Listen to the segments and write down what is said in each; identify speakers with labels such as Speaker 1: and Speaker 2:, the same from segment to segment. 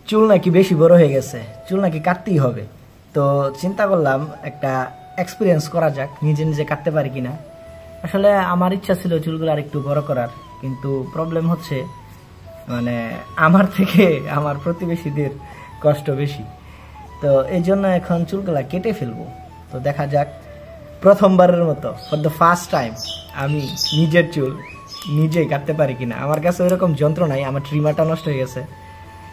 Speaker 1: চুল নাকি বেশি বড় হয়ে গেছে, চুল নাকি কাটতেই হবে। তো চিন্তা করলাম একটা এক্সপিরিয়েন্স করা যাক, নিজে নিজে কাটতে পারি কিনা। আসলে আমার ইচ্ছা ছিল চুলগুলো আর একটু বড় করার, কিন্তু প্রবলেম হচ্ছে মানে আমার থেকে আমার প্রতিবেশীদের কষ্ট বেশি। তো এই জন্য এখন চুলগুলা কেটে ফেলবো। তো দেখা যাক, প্রথমবারের মতো ফর দ্য ফার্স্ট টাইম আমি নিজের চুল নিজেই কাটতে পারি কিনা। আমার কাছে ওইরকম যন্ত্র নাই, আমার ট্রিমারটা নষ্ট হয়ে গেছে।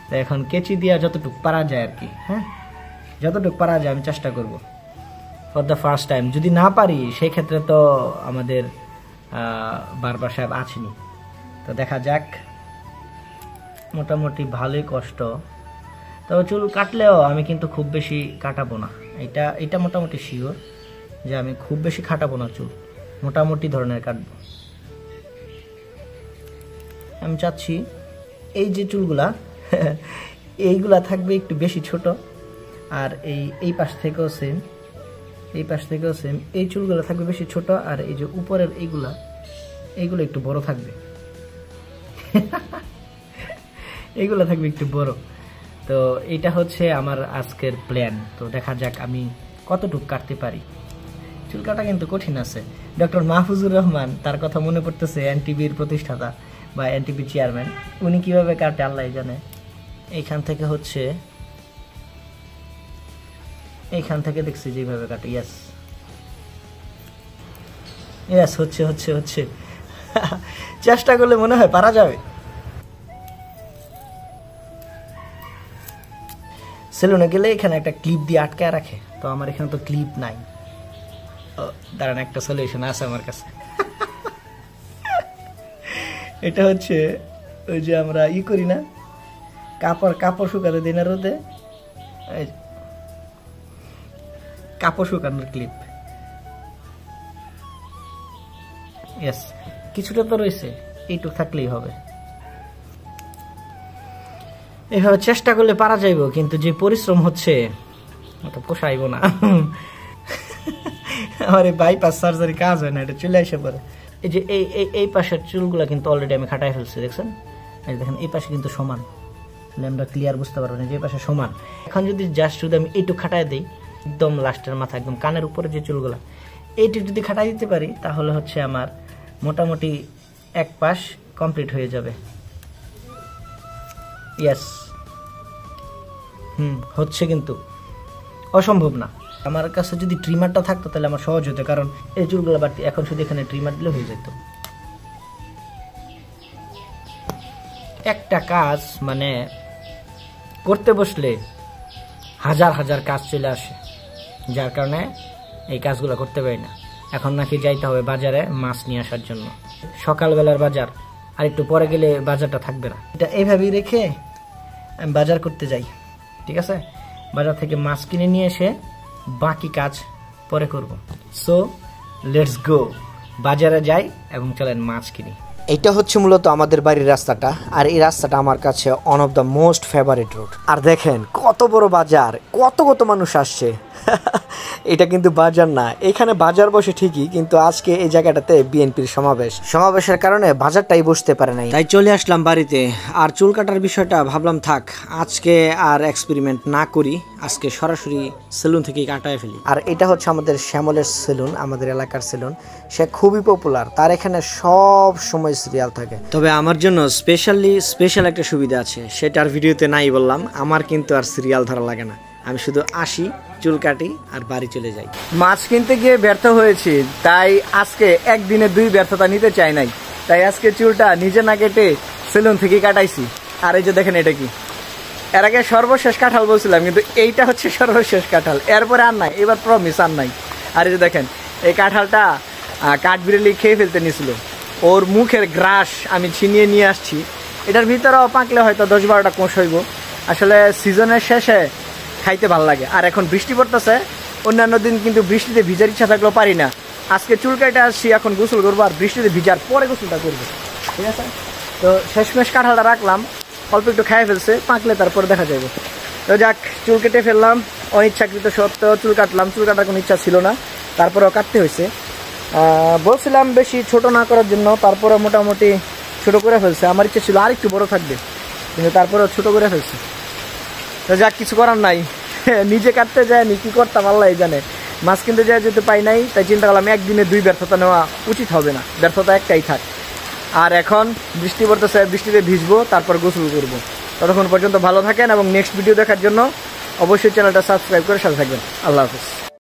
Speaker 1: তো এখন কেচি দিয়া যতটুকু পারা যায় আর কি, হ্যাঁ যতটুকু পারা যায় আমি চেষ্টা করব ফর দ্য ফার্স্ট টাইম। যদি না পারি সেই ক্ষেত্রে তো আমাদের বারবার সাহেব আছেনি। তো দেখা যাক, মোটামুটি ভালোই কষ্ট। তবে চুল কাটলেও আমি কিন্তু খুব বেশি কাটাবো না, এটা মোটামুটি শিওর যে আমি খুব বেশি কাটাবো না, চুল মোটামুটি ধরনের কাটবো। আমি চাচ্ছি এই যে চুলগুলা এইগুলা থাকবে একটু বেশি ছোট, আর এই পাশ থেকেও সেম, এই পাশ থেকেও সেম। এই চুলগুলো থাকবে বেশি ছোট, আর এই যে উপরের এইগুলো একটু বড় থাকবে এইগুলো থাকবে একটু বড়। তো এটা হচ্ছে আমার আজকের প্ল্যান। তো দেখা যাক আমি কতটুকু কাটতে পারি। চুল কাটা কিন্তু কঠিন আছে। ডক্টর মাহফুজুর রহমান, তার কথা মনে পড়তেছে, এনটিভির প্রতিষ্ঠাতা বা এনটিভি চেয়ারম্যান, উনি কিভাবে কাটে আল্লাহ জানে। এইখান থেকে হচ্ছে, এইখান থেকে দেখছি যেভাবে কাটে। ইয়াস ইয়াস, হচ্ছে হচ্ছে হচ্ছে চেষ্টা করলে মনে হয় পারা যাবে। সেলুনে গেলে এখানে একটা ক্লিপ দিয়ে আটকায় রাখে, তো আমার এখানে তো ক্লিপ নাই। দাঁড়ান, একটা সলিউশন আছে আমার কাছে এটা হচ্ছে ওই যে আমরা করি না, কাপড় শুকাতে দিই না রোদে, কাপড় শুকানোর ক্লিপ। ইয়েস, কিছুটা তো রয়েছে, এইটুক থাকলেই হবে। এভাবে চেষ্টা করলে পারা যাইব, কিন্তু যে পরিশ্রম হচ্ছে ওটা পোষাইব না আমার এই বাইপাস সার্জারি কাজ হয় না, এটা চলে আসে পরে। এই যে এই পাশের চুলগুলা কিন্তু অলরেডি আমি খাটাই ফেলছি, দেখছেন? এই দেখেন, এই পাশে কিন্তু সমান, আমরা ক্লিয়ার বুঝতে পারবো না যে এই পাশে সমান। এখন যদি আমি এইটুকু খাটাই দিই, একদম লাস্টের মাথা, একদম কানের উপরে যে চুলগুলা, এইটুকু যদি খাটাই দিতে পারি, তাহলে হচ্ছে আমার মোটামুটি এক পাশ কমপ্লিট হয়ে যাবে। ইয়েস, হচ্ছে, কিন্তু অসম্ভব না। আমার কাছে যদি ট্রিমারটা থাকতো তাহলে আমার সহজ হতো, কারণ এই চুলগুলো বাড়তি। এখন শুধু এখানে ট্রিমার দিলে হয়ে যেত। একটা কাজ মানে করতে বসলে হাজার হাজার কাজ চলে আসে, যার কারণে এই কাজগুলো করতে পারি না। এখন নাকি যাইতে হবে বাজারে মাছ নিয়ে আসার জন্য, সকালবেলার বাজার, আর একটু পরে গেলে বাজারটা থাকবে না। এটা এইভাবেই রেখে আমি বাজার করতে যাই, ঠিক আছে? বাজার থেকে মাছ কিনে নিয়ে এসে বাকি কাজ পরে করব। সো লেটস গো, বাজারে যাই এবং চলেন মাছ কিনি।
Speaker 2: এটা হচ্ছে মূলত আমাদের বাড়ির রাস্তাটা, আর এই রাস্তাটা আমার কাছে one of the most favourite route. আর দেখেন কত বড় বাজার, কত মানুষ আসছে এটা কিন্তু বাজার না, এখানে বাজার বসে ঠিকই, কিন্তু আজকে এই জায়গাটাতে বিএনপির সমাবেশের কারণে বাজারটাই বসতে পারে নাই, তাই চলে আসলাম বাড়িতে। আর চুল কাটার বিষয়টা ভাবলাম থাক, আজকে আর এক্সপেরিমেন্ট না করি, আজকে সরাসরি সেলুন থেকেই কাটায় ফেলি। আর এটা হচ্ছে আমাদের শ্যামলের সেলুন, আমাদের এলাকার সেলুন। সে খুবই পপুলার, তার এখানে সব সময় সিরিয়াল থাকে। তবে আমার জন্য স্পেশাল একটা সুবিধা আছে, সেটার ভিডিওতে নাই বললাম। আমার কিন্তু আর সিরিয়াল ধরা লাগে না, আমি শুধু আসি, চুল কাটি আর বাড়ি চলে যাই।
Speaker 1: মাছ কিনতে গিয়ে ব্যর্থ হয়েছি, তাই আজকে একদিনে 2 ব্যর্থতা নিতে চাই নাই, তাই আজকে চুলটা নিজে না কেটে সেলুন থেকে কাটাইছি। আর এই যে দেখেন, এটা কি, এর আগে সর্বশেষ কাঁঠাল বলছিলাম, কিন্তু এইটা হচ্ছে সর্বশেষ কাঁঠাল, এরপরে আর নাই, এবার প্রমিস আর নাই। আর এই যে দেখেন, এই কাঁঠালটা কাঠবিড়ালি খেয়ে ফেলতে নিয়েছিল, ওর মুখের গ্রাস আমি ছিনিয়ে নিয়ে আসছি। এটার ভিতরেও পাকলে হয়তো 10-12টা কোষ হইব। আসলে সিজনের শেষে খাইতে ভালো লাগে। আর এখন বৃষ্টি পড়তেছে, অন্যান্য দিন কিন্তু বৃষ্টিতে ভিজার ইচ্ছা থাকলেও পারি না। আজকে চুল কেটে আসছি, এখন গোসল করবো, আর বৃষ্টিতে ভিজার পরে গোসলটা করবো, ঠিক আছে? তো শেষমেশ কাঁঠালটা রাখলাম, অল্প একটু খাই ফেলছে, পাকলে তারপরে দেখা যাবে। তো যাক, চুল কেটে ফেললাম, অনিচ্ছাকৃত সত্ত্বেও চুল কাটলাম। চুল কাটার কোনো ইচ্ছা ছিল না, তারপরেও কাটতে হয়েছে। বলছিলাম বেশি ছোট না করার জন্য, তারপরে মোটামুটি ছোট করে ফেলছে। আমার ইচ্ছে ছিল আর একটু বড় থাকবে, কিন্তু তারপরেও ছোট করে ফেলছে। তো যাক, কিছু করার নাই। নিজে কাটতে যায়নি, কি করতাম আল্লাহ জানে। মাছ কিনতে যায় যেতে পাই নাই, তাই চিন্তা করলাম একদিনে 2 ব্যর্থতা নেওয়া উচিত হবে না, ব্যর্থতা একটাই থাক। আর এখন বৃষ্টি পড়তেছে, বৃষ্টিতে ভিজবো, তারপর গোসল করবো। ততক্ষণ পর্যন্ত ভালো থাকেন এবং নেক্সট ভিডিও দেখার জন্য অবশ্যই চ্যানেলটা সাবস্ক্রাইব করে সাথে থাকবেন। আল্লাহ হাফিজ।